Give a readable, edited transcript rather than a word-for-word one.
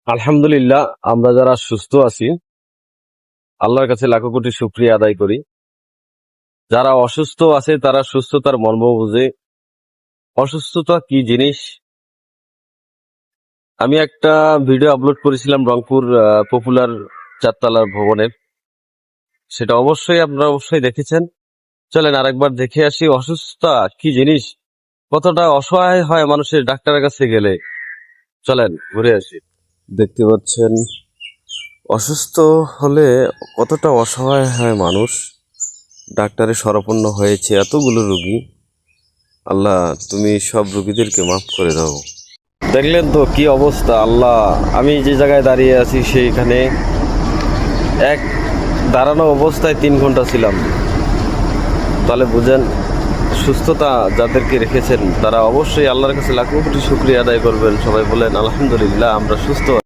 আলহামদুলিল্লাহ, আমরা যারা সুস্থ আছি আল্লাহর কাছে লাখো কোটি শুকরিয়া আদায় করি। যারা অসুস্থ আছে তারা সুস্থতার মর্ম বুঝে। অসুস্থতা কি জিনিস? আমি একটা ভিডিও আপলোড করেছিলাম রংপুর পপুলার চারতলার ভবনের। সেটা আপনারা দেখেছেন। চলেন আরেকবার দেখে আসি অসুস্থতা কি জিনিস, কতটা অসহায় হয় মানুষের ডাক্তারের কাছে গেলে। চলেন ঘুরে আসি। দেখতে পাচ্ছেন অসুস্থ হলে কতটা অসহায় হয় মানুষ। ডাক্তারের শরণাপন্ন হয়েছে এতগুলো রোগী। আল্লাহ, তুমি সব রোগীদেরকে মাফ করে দাও। দেখলেন তো কি অবস্থা। আল্লাহ, আমি যে জায়গায় দাঁড়িয়ে আছি সেইখানে এক দাঁড়ানো অবস্থায় 3 ঘন্টা ছিলাম। তাহলে বুঝেন, সুস্থতা যাদেরকে রেখেছেন তারা অবশ্যই আল্লাহর কাছে লাখো কোটি শুকরিয়া আদায় করবেন। সবাই বলেন আলহামদুলিল্লাহ, আমরা সুস্থ।